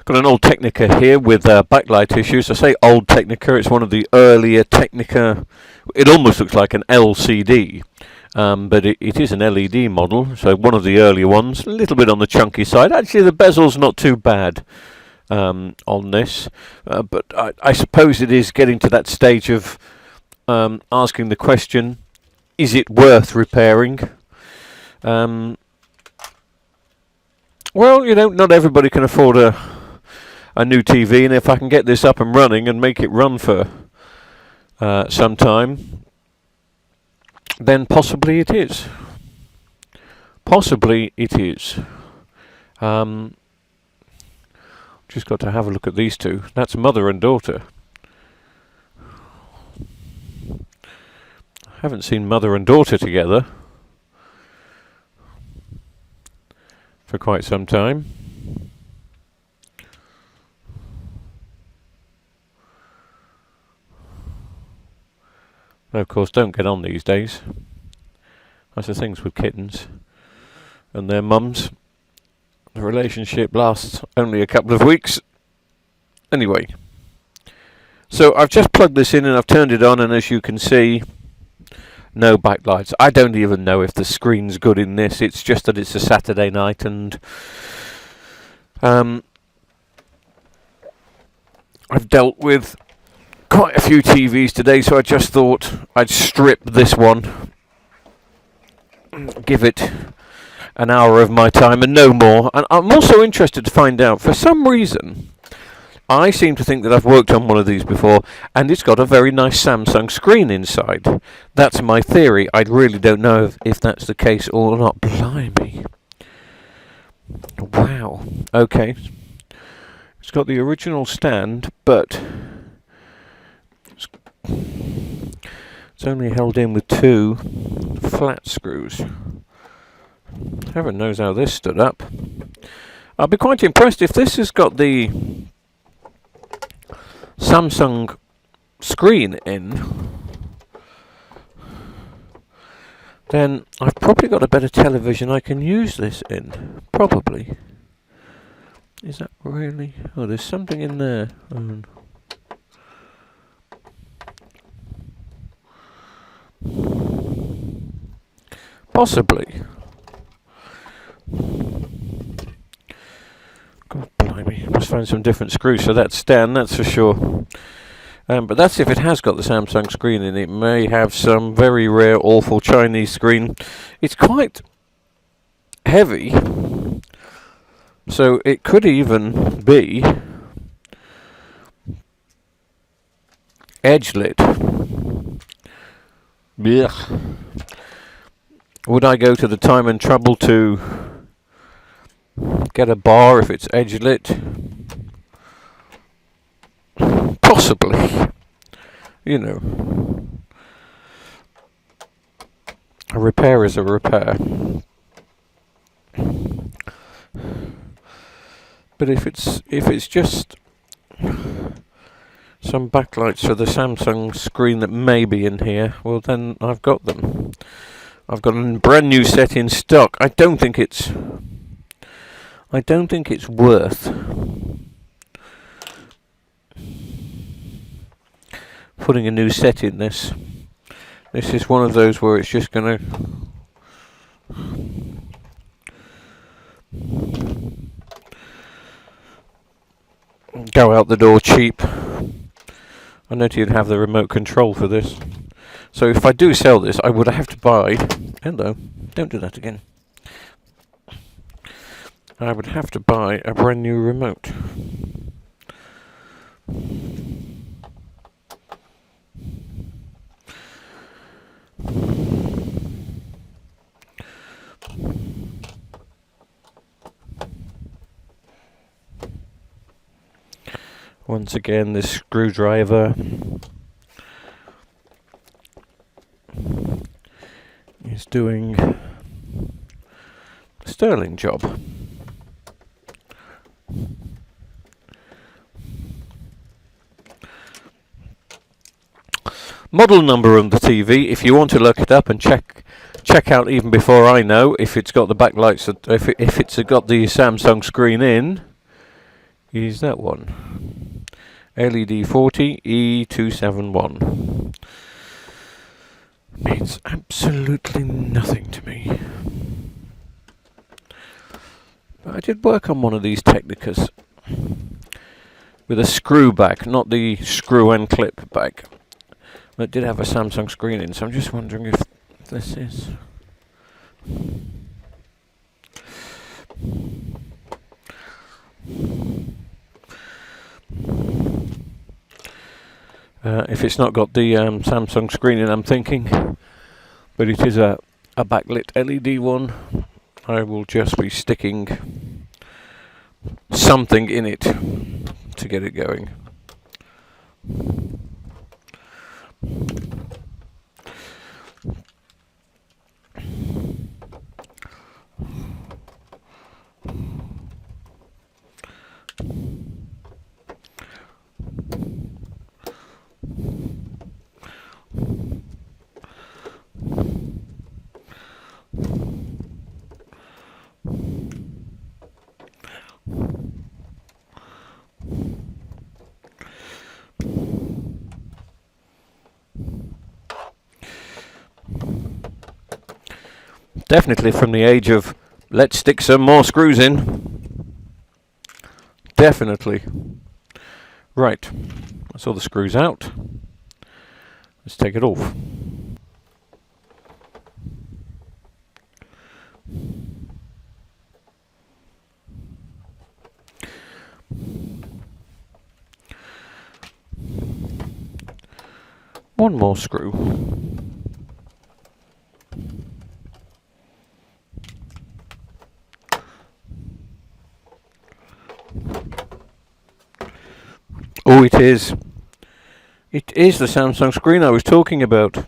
Got an old Technikka here with backlight issues. I say old Technikka, it's one of the earlier Technikka. It almost looks like an LCD, but it is an LED model, so one of the earlier ones. A little bit on the chunky side. Actually, the bezel's not too bad on this, but I suppose it is getting to that stage of asking the question, is it worth repairing? Well, not everybody can afford a new TV, and if I can get this up and running and make it run for some time, then possibly it is. Possibly it is. Just got to have a look at these two. That's mother and daughter. Haven't seen mother and daughter together for quite some time. They, of course, don't get on these days. That's the things with kittens and their mums. The relationship lasts only a couple of weeks. Anyway, so I've just plugged this in and I've turned it on, and as you can see, no backlights. I don't even know if the screen's good in this. It's just that it's a Saturday night, and I've dealt with quite a few TVs today, so I just thought I'd strip this one, give it an hour of my time and no more. And I'm also interested to find out, for some reason, I seem to think that I've worked on one of these before, and it's got a very nice Samsung screen inside. That's my theory. I really don't know if that's the case or not. Blimey. Wow. Okay. It's got the original stand, but it's only held in with two flat screws. Heaven knows how this stood up. I'll be quite impressed if this has got the Samsung screen in. Then I've probably got a better television I can use this in. Probably. Is that really? Oh, there's something in there. Possibly. God blimey, must find some different screws for that stand, that's for sure. But that's if it has got the Samsung screen in. It may have some very rare, awful Chinese screen. It's quite heavy, so it could even be edge-lit. Blech. Would I go to the time and trouble to get a bar if it's edge-lit? Possibly. You know. A repair is a repair. But if it's just some backlights for the Samsung screen that may be in here, well then I've got them. I've got a brand new set in stock. I don't think it's worth putting a new set in this. This is one of those where it's just gonna go out the door cheap. I know you'd have the remote control for this. So if I do sell this, I would have to buy... Hello, don't do that again. I would have to buy a brand new remote. Once again, this screwdriver is doing a sterling job. Model number on the TV, if you want to look it up and check out even before I know if it's got the backlights, if it's got the Samsung screen in, is that one. LED 40 E271. Means absolutely nothing to me. But I did work on one of these Technikkas with a screw back, not the screw and clip back. It did have a Samsung screen in, so I'm just wondering if this is. If it's not got the Samsung screen in, I'm thinking, but it is a backlit LED one, I will just be sticking something in it to get it going. Definitely from the age of let's stick some more screws in. Definitely. Right, that's all the screws out. Let's take it off. One more screw. Oh, it is. It is the Samsung screen I was talking about.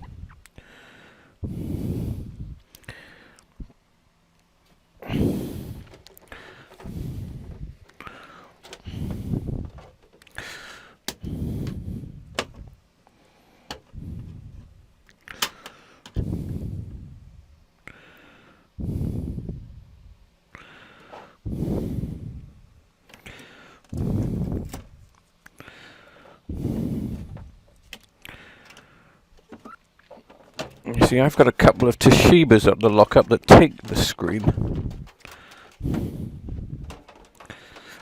You see, I've got a couple of Toshibas up the lockup that take the screen.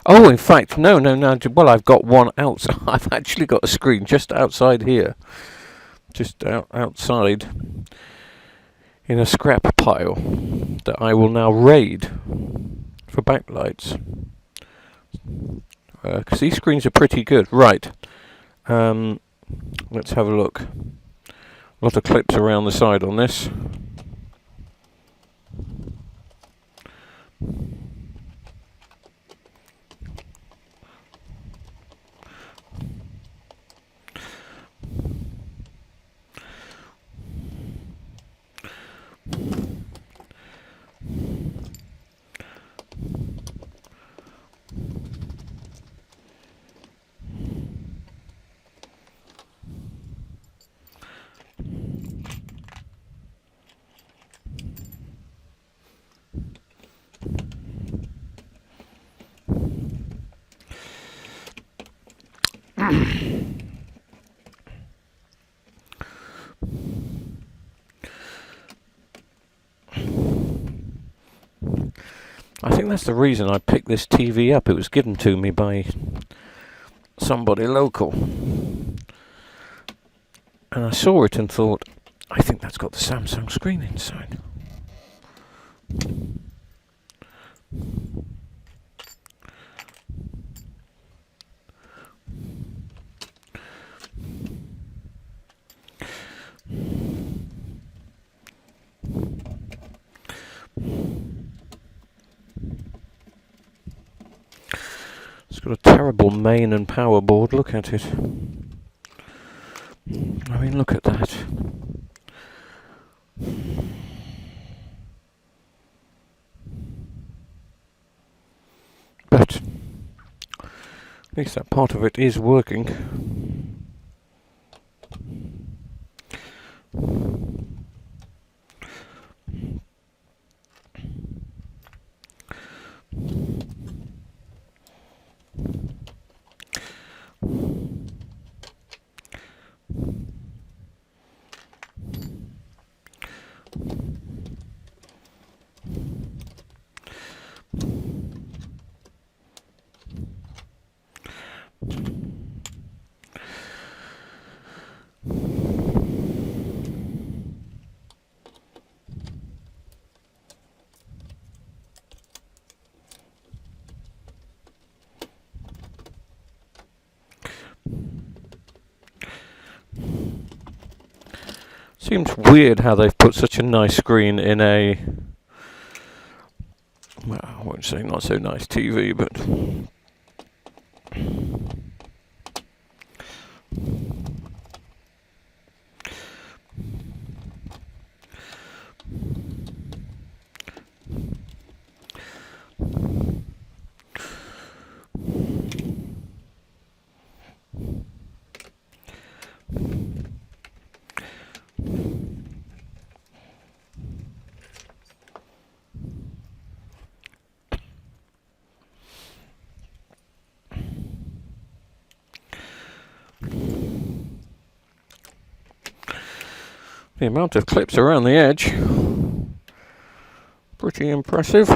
Oh, in fact, no. Well, I've got one outside. I've actually got a screen just outside here. Just outside in a scrap pile that I will now raid for backlights. Because these screens are pretty good. Right. Let's have a look. A lot of clips around the side on this. I think that's the reason I picked this TV up. It was given to me by somebody local. And I saw it and thought, I think that's got the Samsung screen inside. It's got a terrible main and power board. Look at it. I mean, look at that. But at least that part of it is working. Seems weird how they've put such a nice screen in a, well, I won't say not so nice TV, but the amount of clips around the edge, pretty impressive.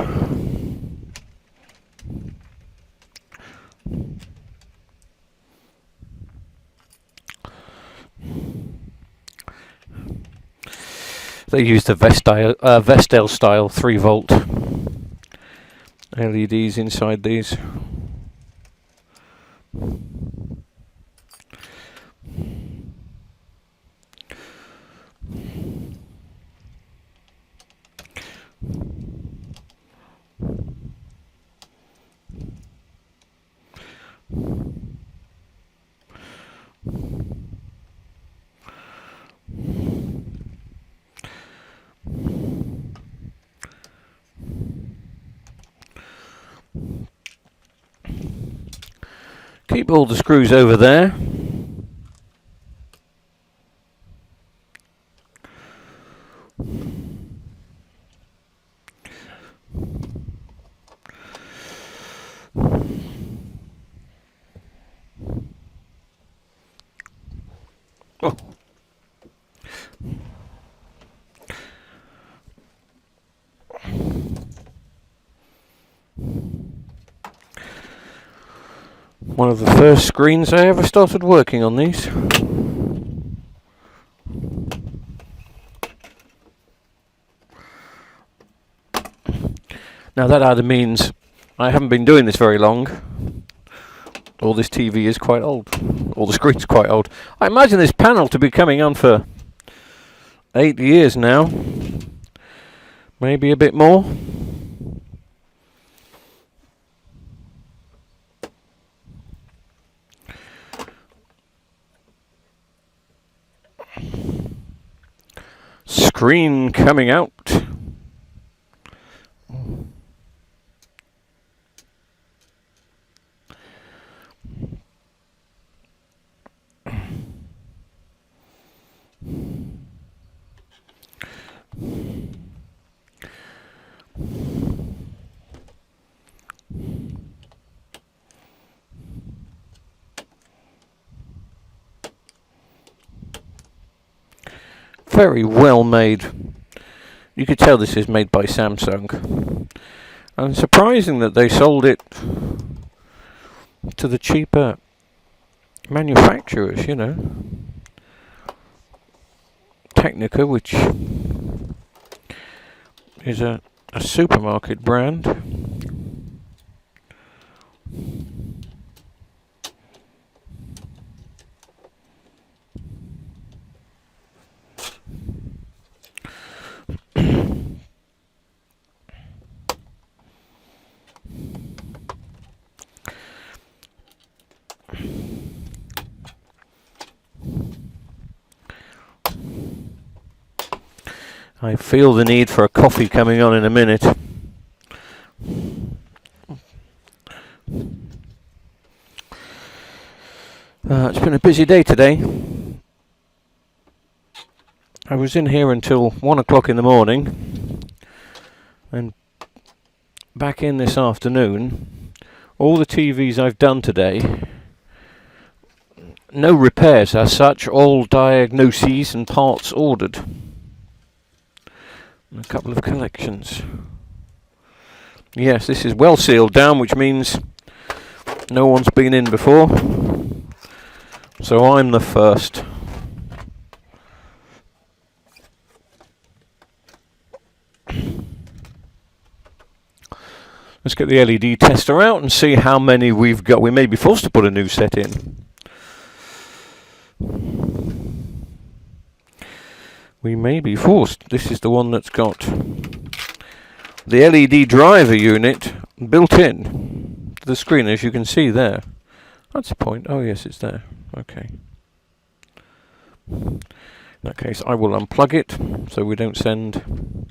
They use the Vestel style 3-volt LEDs inside these. Keep all the screws over there. Oh. One of the first screens I ever started working on these. Now that either means I haven't been doing this very long, or this TV is quite old, or the screen's quite old. I imagine this panel to be coming on for 8 years now, maybe a bit more. Screen coming out. Very well made. You could tell this is made by Samsung. And surprising that they sold it to the cheaper manufacturers, you know. Technikka, which is a supermarket brand. I feel the need for a coffee coming on in a minute. It's been a busy day today. I was in here until 1 o'clock in the morning and back in this afternoon. All the TVs I've done today, no repairs as such, all diagnoses and parts ordered. And a couple of collections. Yes, this is well sealed down, which means no one's been in before. So I'm the first. Let's get the LED tester out and see how many we've got. We may be forced to put a new set in. we may be forced. This is the one that's got the LED driver unit built in to the screen, as you can see there. That's the point. Oh yes, it's there. Okay. In that case, I will unplug it so we don't send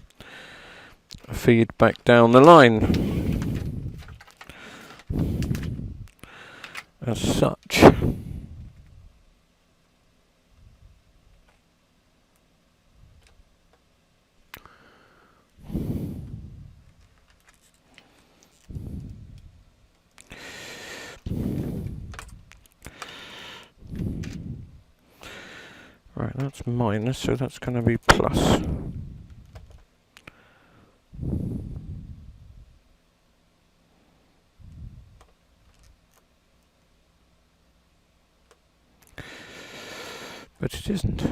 a feed back down the line as such. Right, that's minus, so that's going to be plus. But it isn't.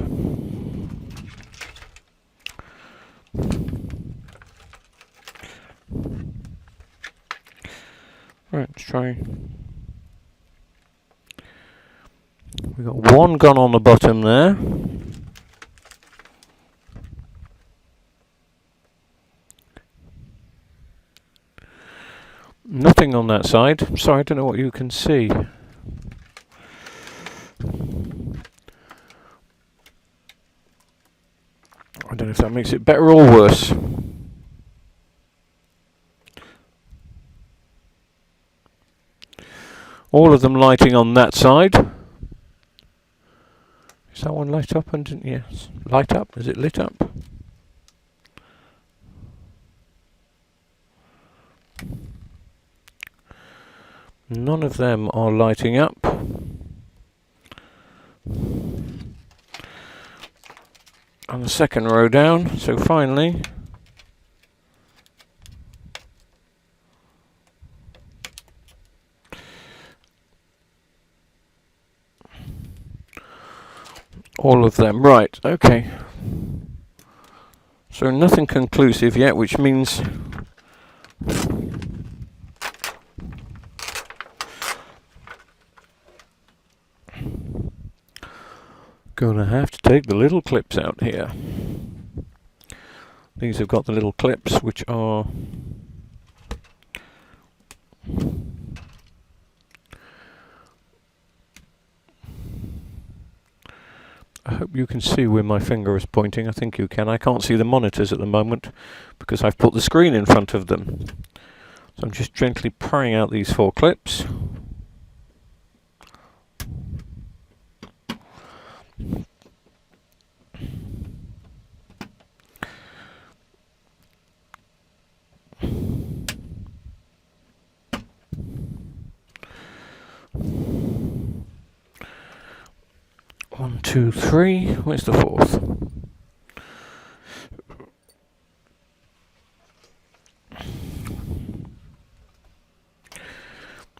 Right, let's try. We've got one gun on the bottom there. Nothing on that side. Sorry, I don't know what you can see. I don't know if that makes it better or worse. All of them lighting on that side. Is that one light up? And yes, light up. Is it lit up? None of them are lighting up. And the second row down. So finally, all of them. Right, okay. So nothing conclusive yet, which means gonna have to take the little clips out here. These have got the little clips which are I hope you can see where my finger is pointing. I think you can. I can't see the monitors at the moment because I've put the screen in front of them. So I'm just gently prying out these 4 clips. One, two, three. Where's the 4th?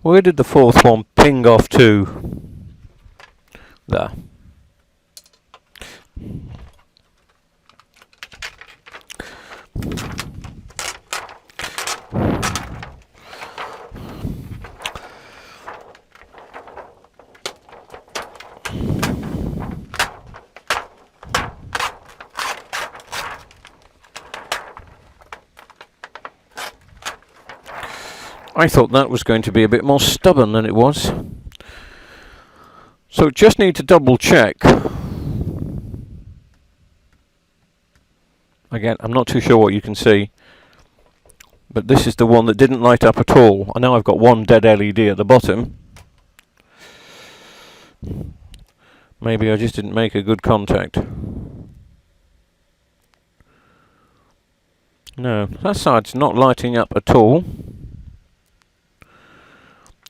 Where did the 4th one ping off to? There. I thought that was going to be a bit more stubborn than it was. So just need to double check. Again, I'm not too sure what you can see, but this is the one that didn't light up at all. I know I've got one dead LED at the bottom. Maybe I just didn't make a good contact. No, that side's not lighting up at all.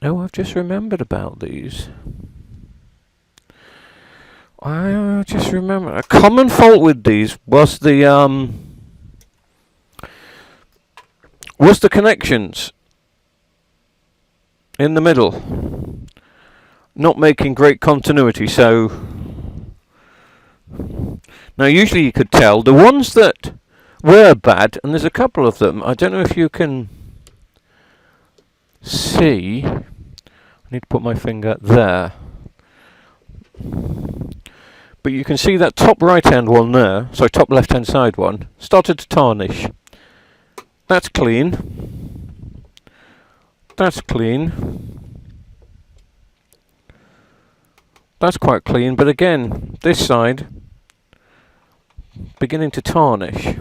Oh, I've just remembered about these. I just remember a common fault with these was the connections in the middle not making great continuity. So now usually you could tell the ones that were bad, and there's a couple of them. I don't know if you can see. I need to put my finger there. But you can see that top right hand one there, sorry, top left hand side one, started to tarnish. That's clean. That's clean. That's quite clean, but again, this side beginning to tarnish.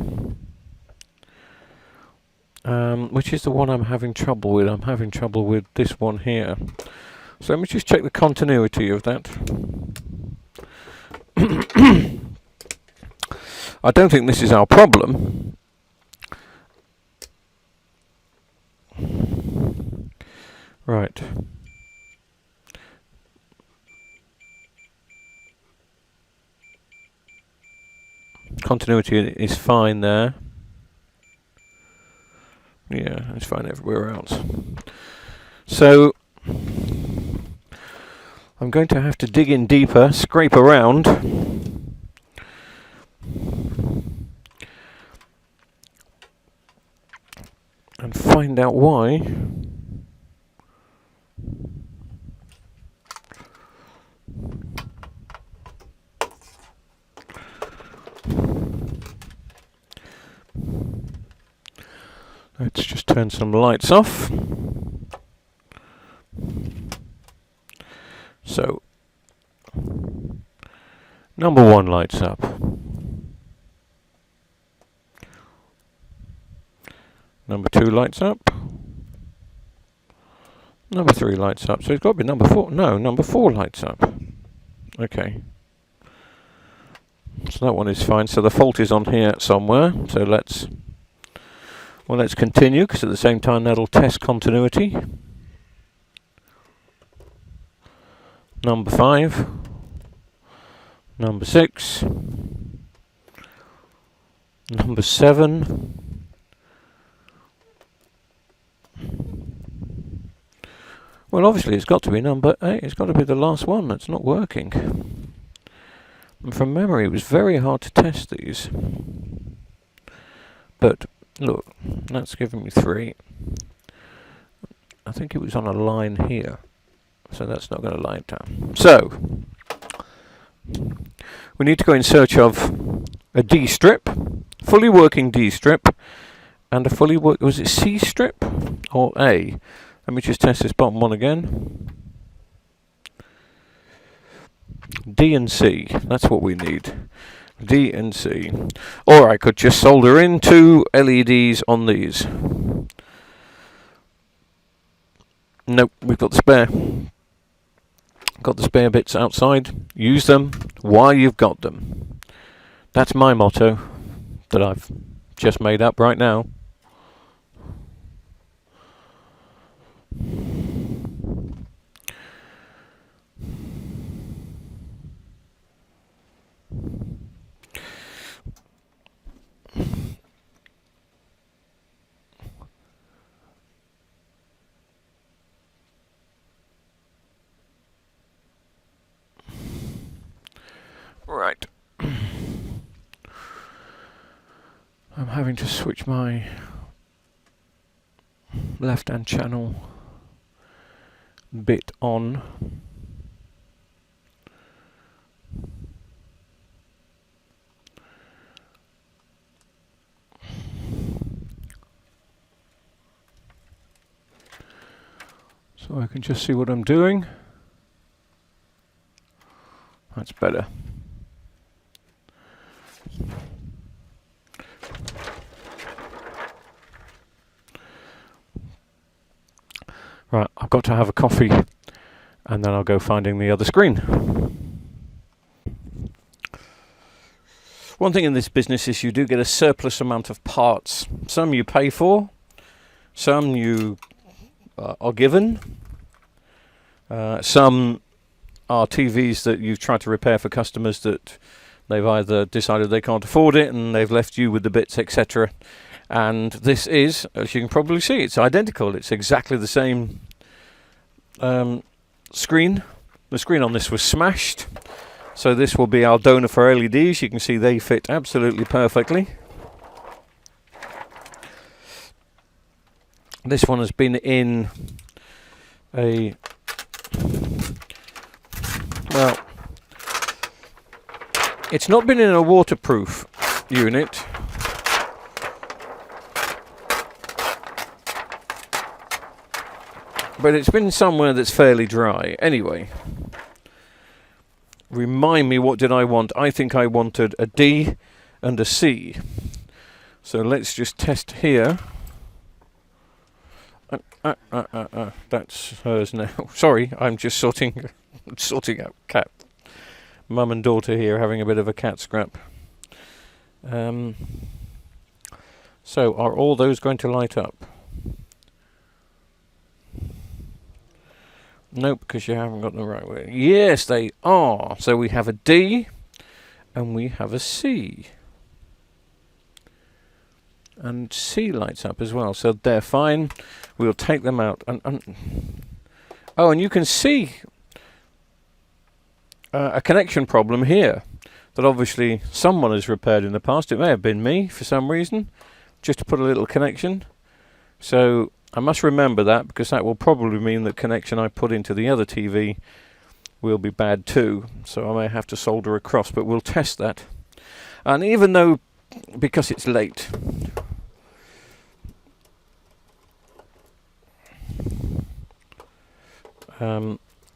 Which is the one I'm having trouble with. I'm having trouble with this one here. So let me just check the continuity of that. I don't think this is our problem. Right. Continuity is fine there. Yeah, it's fine everywhere else. So I'm going to have to dig in deeper, scrape around, and find out why. Let's just turn some lights off. So, number 1 lights up. Number 2 lights up. Number 3 lights up. So it's got to be number 4. No, number 4 lights up. Okay. So that one is fine. So the fault is on here somewhere. So let's continue, because at the same time that'll test continuity. Number 5. Number 6. Number 7. Well, obviously it's got to be number 8. It's got to be the last one that's not working. And from memory, it was very hard to test these. But look, that's giving me 3. I think it was on a line here, so that's not going to line down. So we need to go in search of a D strip, fully working D strip, and a fully was it C strip or A? Let me just test this bottom one again. D and C, that's what we need. D and C. Or I could just solder in 2 LEDs on these. Nope, we've got the spare. Got the spare bits outside. Use them while you've got them. That's my motto that I've just made up right now. Right. I'm having to switch my left-hand channel bit on. So I can just see what I'm doing. That's better. Right, I've got to have a coffee and then I'll go finding the other screen. One thing in this business is you do get a surplus amount of parts. Some you pay for, some you are given, some are TVs that you've tried to repair for customers that they've either decided they can't afford it and they've left you with the bits, etc. And this is, as you can probably see, it's identical. It's exactly the same screen. The screen on this was smashed. So this will be our donor for LEDs. You can see they fit absolutely perfectly. This one has been in a, well, It's not been in a waterproof unit. But it's been somewhere that's fairly dry. Anyway. Remind me, what did I want? I think I wanted a D and a C. So let's just test here. That's hers now. Sorry, I'm just sorting out cat. Mum and daughter here having a bit of a cat scrap. So are all those going to light up? Nope, because you haven't got the right way. Yes, they are. So we have a D and we have a C. And C lights up as well, so they're fine. We'll take them out. Oh, and you can see a connection problem here that obviously someone has repaired in the past. It may have been me for some reason, just to put a little connection. So I must remember that, because that will probably mean the connection I put into the other TV will be bad too. So I may have to solder across, but we'll test that. And even though, because it's late,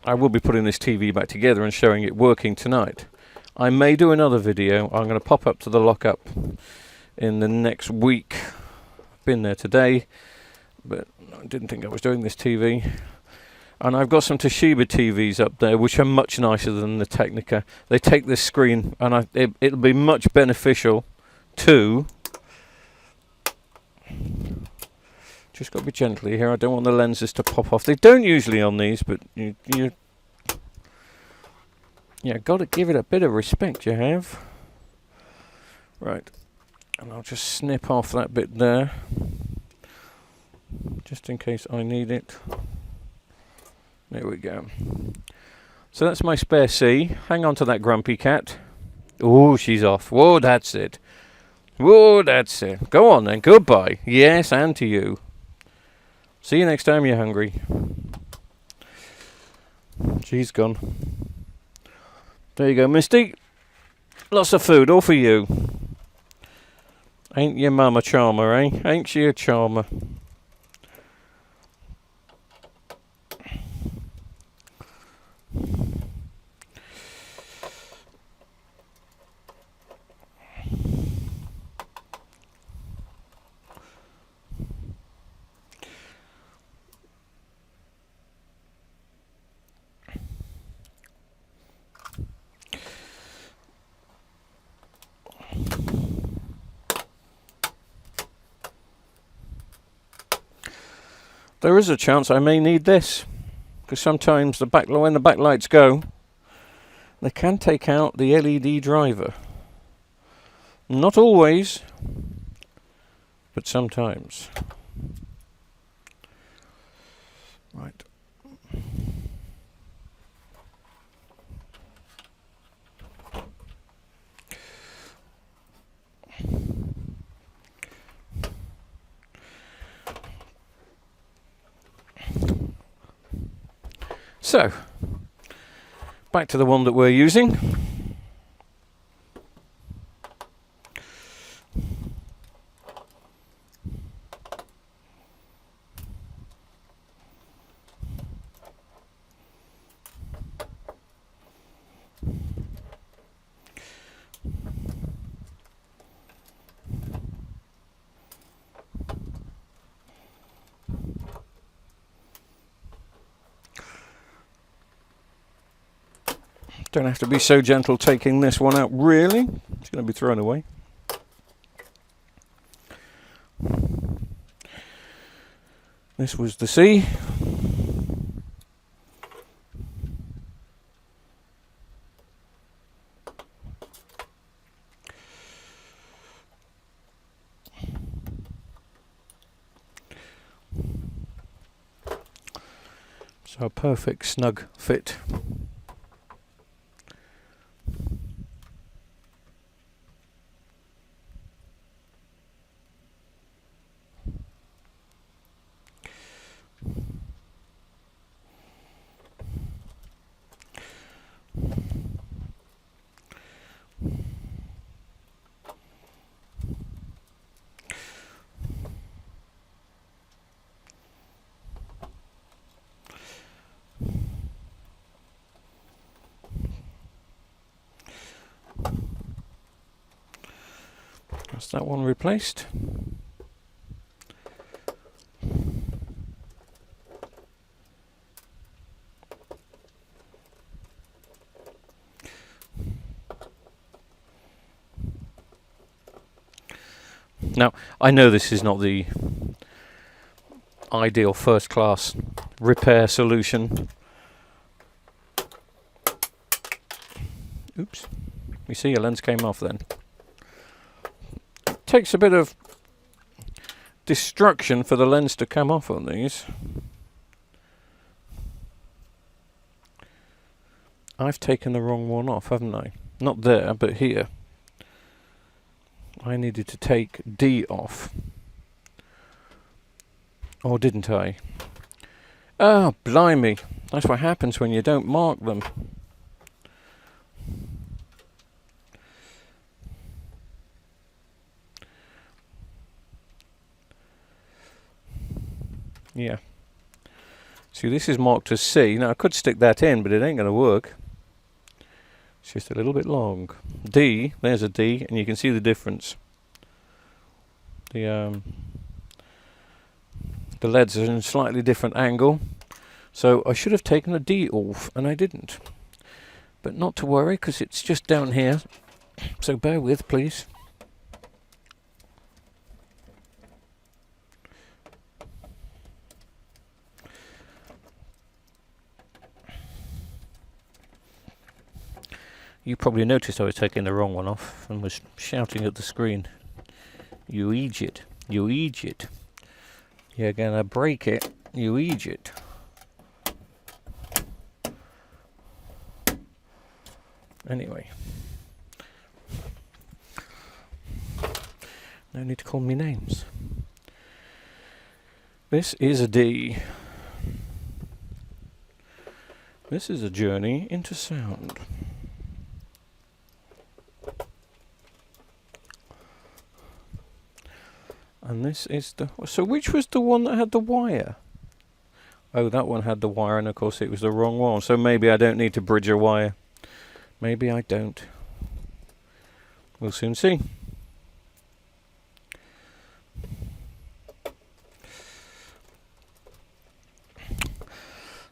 I will be putting this TV back together and showing it working tonight. I may do another video. I'm going to pop up to the lockup in the next week. I've been there today, but I didn't think I was doing this TV. And I've got some Toshiba TVs up there, which are much nicer than the Technikka. They take this screen, and it'll be much beneficial to... Just got to be gently here. I don't want the lenses to pop off. They don't usually on these, but you got to give it a bit of respect, you have. Right. And I'll just snip off that bit there, just in case I need it. There we go. So that's my spare C. Hang on to that grumpy cat. Oh, she's off. Whoa, that's it. Whoa, that's it. Go on then. Goodbye. Yes, and to you. See you next time you're hungry. She's gone. There you go, Misty. Lots of food, all for you. Ain't your mum a charmer, eh? Ain't she a charmer? There is a chance I may need this, because sometimes when the backlights go, they can take out the LED driver. Not always, but sometimes. Right. So, back to the one that we're using. Don't have to be so gentle taking this one out, really. It's going to be thrown away. This was the C. So a perfect snug fit. That's that one replaced. Now, I know this is not the ideal first class repair solution. Oops. You see, your lens came off then. It takes a bit of destruction for the lens to come off on these. I've taken the wrong one off, haven't I? Not there, but here. I needed to take D off. Or didn't I? Oh, blimey. That's what happens when you don't mark them. Yeah. See, this is marked as C. Now, I could stick that in, but it ain't going to work. It's just a little bit long. D, there's a D, and you can see the difference. The LEDs are in a slightly different angle. So I should have taken a D off, and I didn't. But not to worry, because it's just down here. So bear with, please. You probably noticed I was taking the wrong one off and was shouting at the screen. You idiot. You idiot. You're gonna break it. You idiot. Anyway. No need to call me names. This is a D. This is a journey into sound. And this is the... So which was the one that had the wire? Oh, that one had the wire, and of course it was the wrong one. So maybe I don't need to bridge a wire. Maybe I don't. We'll soon see.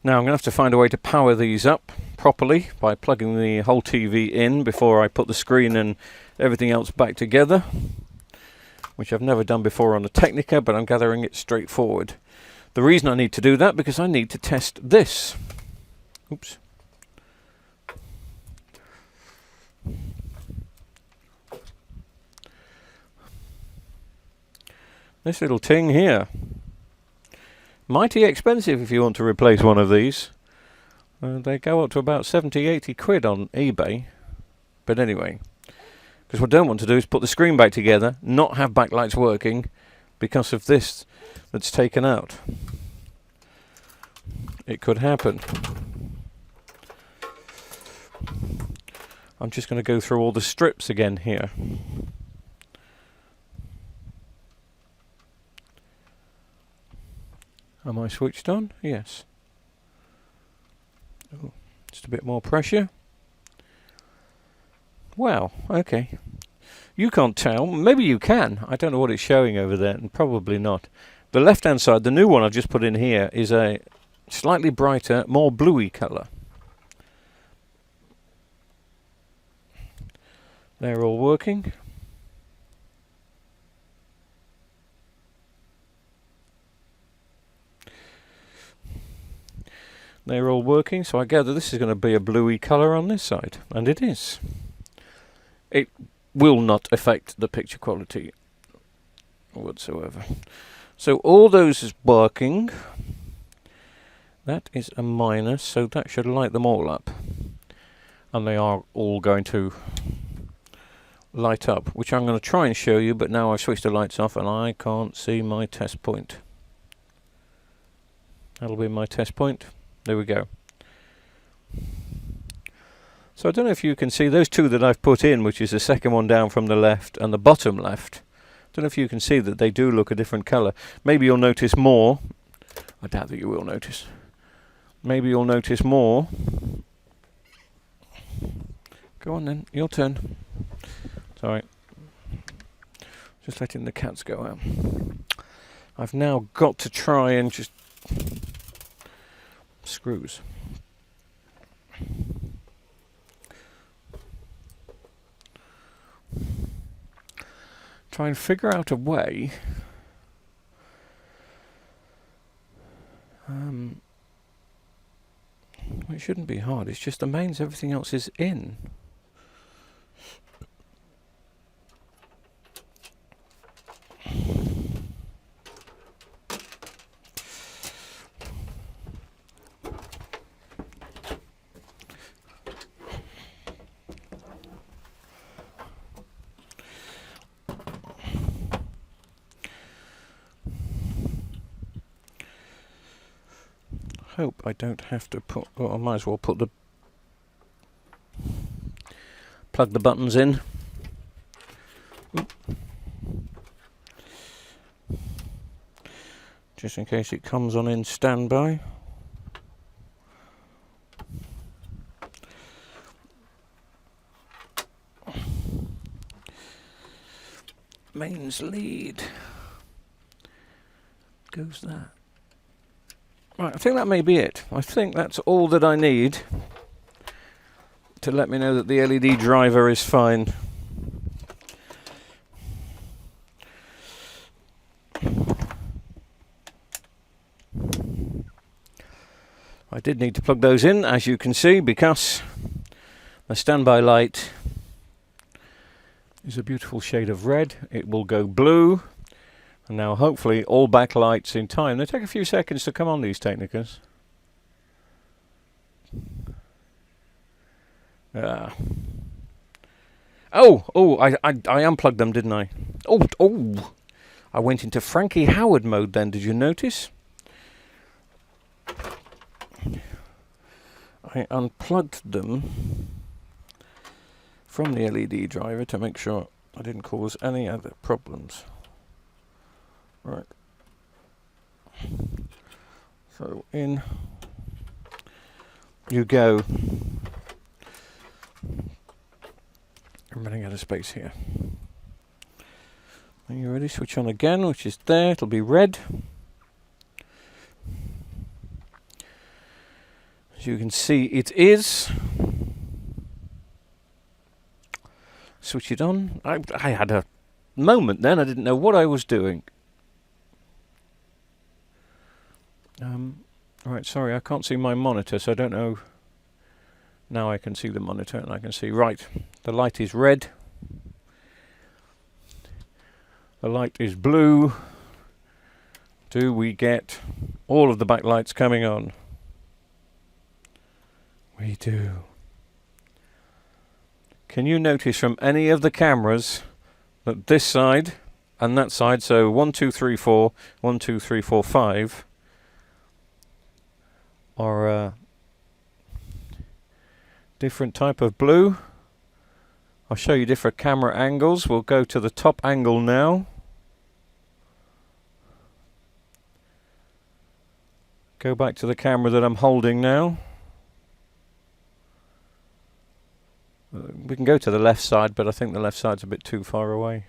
Now I'm going to have to find a way to power these up properly by plugging the whole TV in before I put the screen and everything else back together, which I've never done before on the Technikka, but I'm gathering it's straightforward. The reason I need to do that, because I need to test this. Oops. This little ting here. Mighty expensive if you want to replace one of these. They go up to about 70-80 quid on eBay. But anyway, because what I don't want to do is put the screen back together, not have backlights working because of this that's taken out. It could happen. I'm just going to go through all the strips again here. Am I switched on? Yes. Oh, just a bit more pressure. Wow, okay. You can't tell. Maybe you can. I don't know what it's showing over there, and probably not. The left-hand side, the new one I've just put in here, is a slightly brighter, more bluey colour. They're all working. They're all working, so I gather this is going to be a bluey colour on this side, and it is. It will not affect the picture quality whatsoever. So all those is working. That is a minus, so that should light them all up. And they are all going to light up, which I'm going to try and show you, but now I've switched the lights off and I can't see my test point. That'll be my test point. There we go. So I don't know if you can see those two that I've put in, which is the second one down from the left and the bottom left. I don't know if you can see that they do look a different colour. Maybe you'll notice more. I doubt that you will notice. Maybe you'll notice more. Go on then, your turn. Sorry. Just letting the cats go out. I've now got to try and just screws. Try and figure out a way it shouldn't be hard, it's just the mains, everything else is in. Hope I don't have to put, well, I might as well put the plug the buttons in. Oop. Just in case it comes on in standby. Mains lead. Goes that. Right, I think that may be it. I think that's all that I need to let me know that the LED driver is fine. I did need to plug those in, as you can see, because the standby light is a beautiful shade of red. It will go blue. And now hopefully all backlights in time. They take a few seconds to come on, these Technikkas. I unplugged them, didn't I? Oh, I went into Frankie Howard mode then, did you notice? I unplugged them from the LED driver to make sure I didn't cause any other problems. Right. So in you go. I'm running out of space here. Are you ready? Switch on again, which is there. It'll be red. As you can see, it is. Switch it on. I had a moment then. I didn't know what I was doing. Right, sorry, I can't see my monitor, so I don't know. Now I can see the monitor and I can see, right, the light is red. The light is blue. Do we get all of the backlights coming on? We do. Can you notice from any of the cameras that this side and that side, so 1, 2, 3, 4, 1, 2, 3, 4, 5, are different type of blue? I'll show you different camera angles. We'll go to the top angle now. Go back to the camera that I'm holding now. We can go to the left side, but I think the left side's a bit too far away.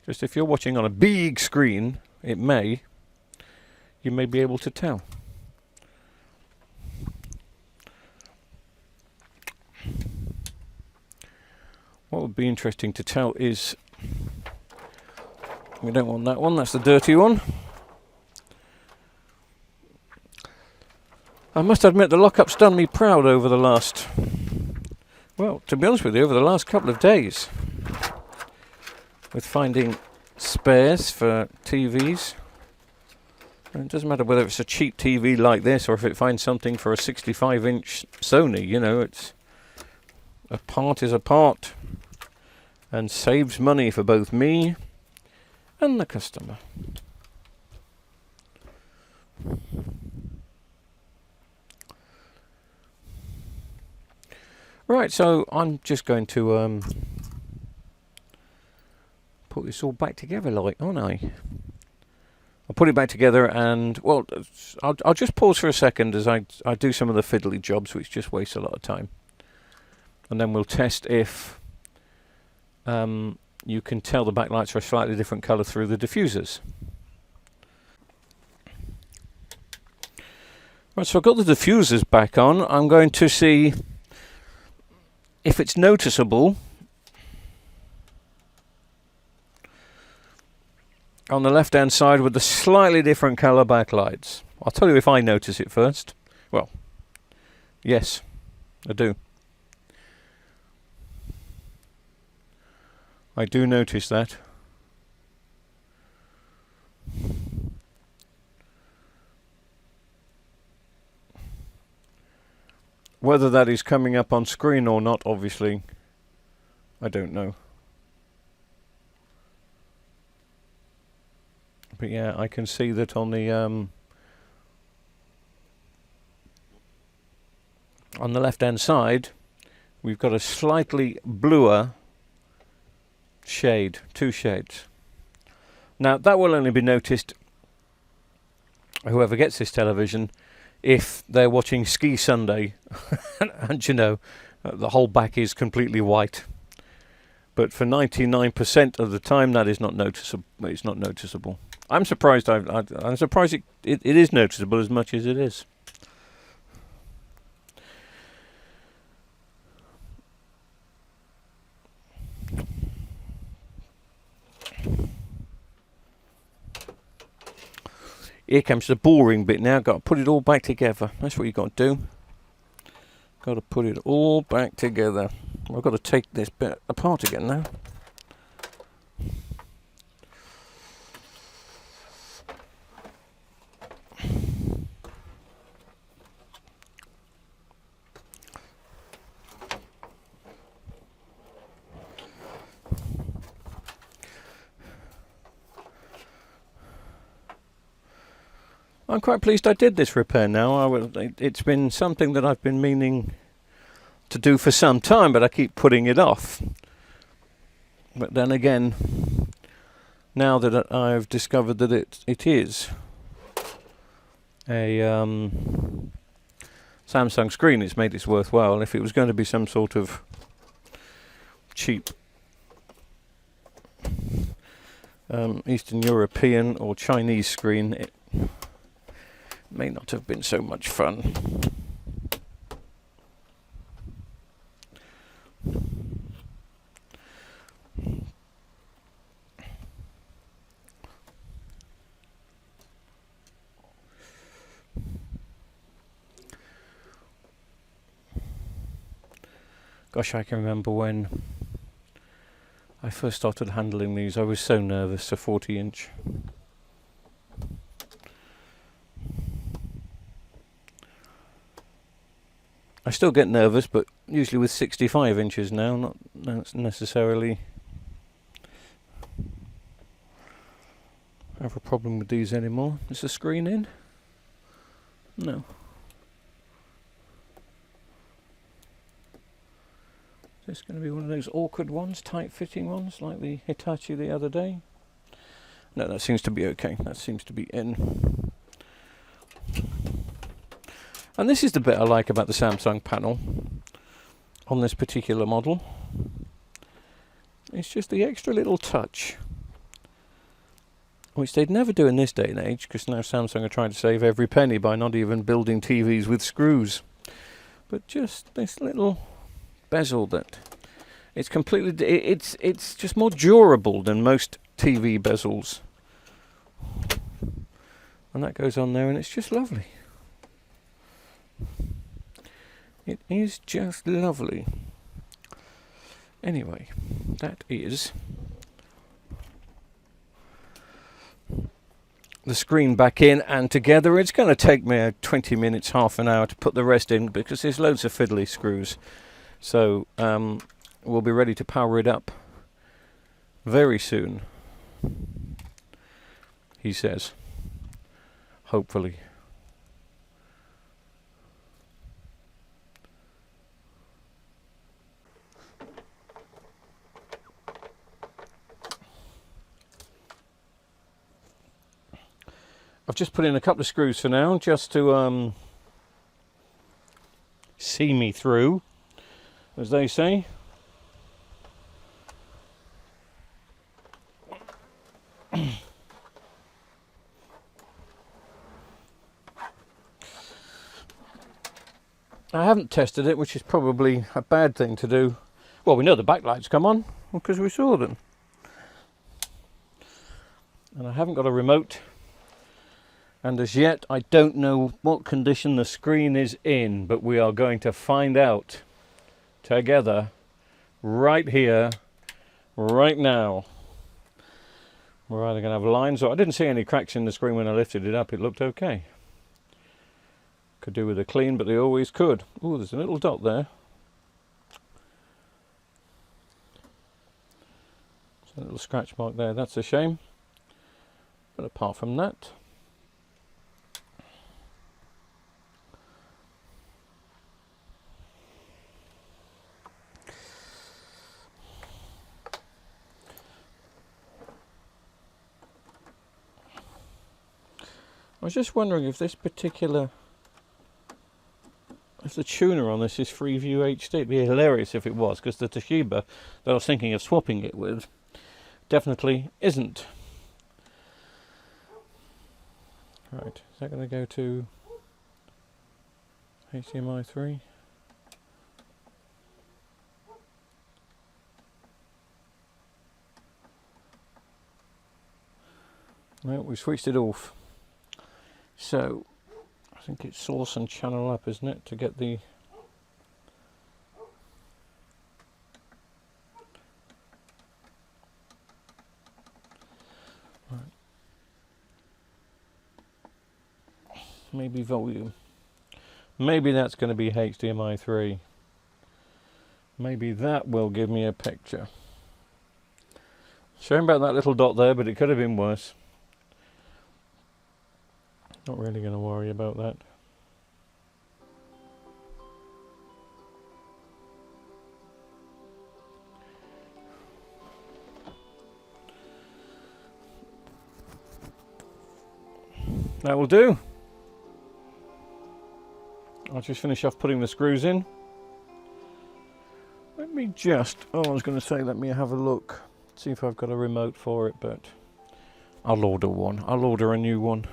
Just if you're watching on a big screen, you may be able to tell. What would be interesting to tell is, we don't want that one, that's the dirty one. I must admit the lockup's done me proud over the last, well, to be honest with you, over the last couple of days, with finding spares for TVs. And it doesn't matter whether it's a cheap TV like this or if it finds something for a 65-inch Sony, you know, it's a part is a part and saves money for both me and the customer. Right, so I'm just going to put this all back together, like, aren't I? I'll put it back together and, well, I'll just pause for a second as I do some of the fiddly jobs, which just waste a lot of time. And then we'll test if you can tell the backlights are a slightly different colour through the diffusers. Right, so I've got the diffusers back on. I'm going to see if it's noticeable on the left hand side with the slightly different colour backlights. I'll tell you if I notice it first. Well, yes, I do. I do notice that. Whether that is coming up on screen or not, obviously, I don't know. But yeah, I can see that on the left-hand side, we've got a slightly bluer shade, 2 shades. Now, that will only be noticed, whoever gets this television, if they're watching Ski Sunday and you know, the whole back is completely white. But for 99% of the time, that is not noticeable. It's not noticeable. I'm surprised. I'm surprised it is noticeable as much as it is. Here comes the boring bit now. Got to put it all back together. That's what you got to do. Got to put it all back together. I've got to take this bit apart again now. I'm quite pleased I did this repair now. It's been something that I've been meaning to do for some time, but I keep putting it off. But then again, now that I've discovered that it is a Samsung screen, it's made it worthwhile. And if it was going to be some sort of cheap Eastern European or Chinese screen, it may not have been so much fun. Gosh, I can remember when I first started handling these. I was so nervous, a 40-inch. I still get nervous, but usually with 65 inches now, not necessarily have a problem with these anymore. Is the screen in? No. Is this going to be one of those awkward ones, tight-fitting ones, like the Hitachi the other day? No, that seems to be okay. That seems to be in. And this is the bit I like about the Samsung panel on this particular model. It's just the extra little touch, which they'd never do in this day and age, because now Samsung are trying to save every penny by not even building TVs with screws. But just this little bezel that it's completely, it's just more durable than most TV bezels. And that goes on there, and it's just lovely. It is just lovely. Anyway, that is the screen back in and together. It's going to take me 20 minutes, half an hour to put the rest in, because there's loads of fiddly screws. So we'll be ready to power it up very soon, he says. Hopefully. I've just put in a couple of screws for now, just to see me through, as they say. I haven't tested it, which is probably a bad thing to do. Well, we know the backlights come on because we saw them. And I haven't got a remote. And as yet, I don't know what condition the screen is in, but we are going to find out together right here, right now. We're either going to have lines, or I didn't see any cracks in the screen when I lifted it up. It looked okay. Could do with a clean, but they always could. Oh, there's a little dot there. There's a little scratch mark there. That's a shame. But apart from that, I was just wondering if this particular, if the tuner on this is Freeview HD. It'd be hilarious if it was, because the Toshiba that I was thinking of swapping it with definitely isn't. Right, is that going to go to HDMI 3? No, we switched it off. So, I think it's source and channel up, isn't it, to get the... Right. Maybe volume. Maybe that's going to be HDMI 3. Maybe that will give me a picture. Shame about that little dot there, but it could have been worse. Not really going to worry about that. That will do. I'll just finish off putting the screws in. Let me just, I was going to say, let me have a look. See if I've got a remote for it, but I'll order one. I'll order a new one.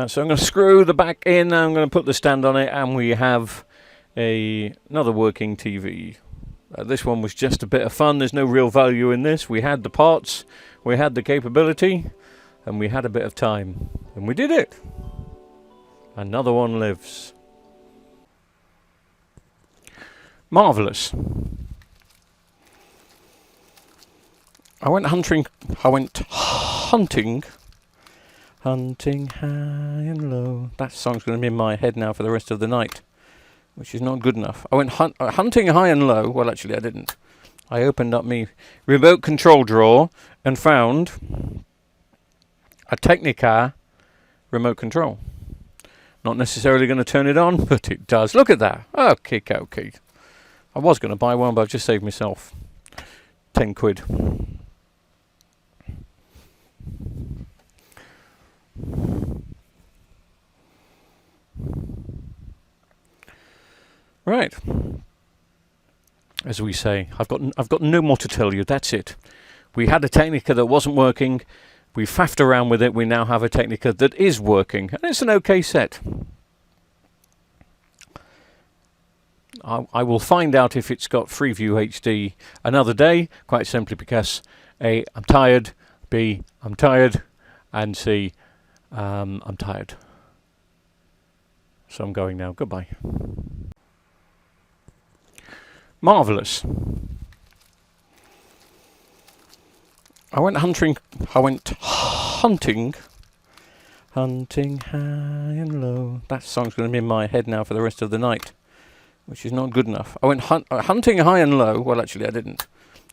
So I'm going to screw the back in, I'm going to put the stand on it, and we have another working TV. This one was just a bit of fun. There's no real value in this. We had the parts, we had the capability, and we had a bit of time. And we did it. Another one lives. Marvellous. I went hunting high and low. That song's going to be in my head now for the rest of the night, which is not good enough. I went hunting high and low. Well, actually, I didn't. I opened up my remote control drawer and found a Technikka remote control. Not necessarily going to turn it on, but it does. Look at that. Okay. I was going to buy one, but I've just saved myself 10 quid. Right. As we say, I've got no more to tell you. That's it. We had a Technikka that wasn't working. We faffed around with it. We now have a Technikka that is working, and it's an okay set. I will find out if it's got Freeview HD another day, quite simply because A, I'm tired, B, I'm tired, and C, I'm tired. So I'm going now. Goodbye. Marvellous. I went hunting high and low. That song's going to be in my head now for the rest of the night, which is not good enough. I went hunting high and low. Well, actually, I didn't.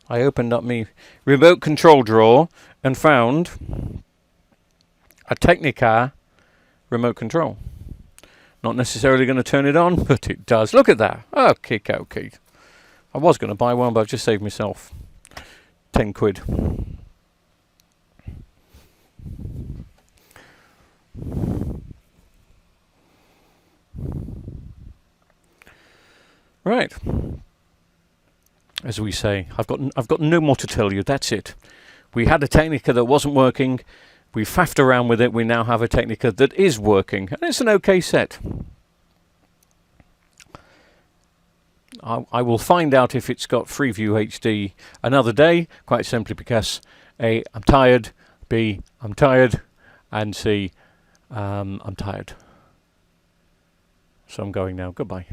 I opened up my remote control drawer and found a Technikka remote control. Not necessarily going to turn it on, but it does. Look at that. Okay. I was going to buy one, but I've just saved myself 10 quid. Right. as we say. I've got no more to tell you. That's it. We had a Technikka that wasn't working. We faffed around with it. We now have a Technikka that is working, and it's an okay set. I will find out if it's got Freeview HD another day, quite simply because A, I'm tired, B, I'm tired, and C, I'm tired. So I'm going now. Goodbye.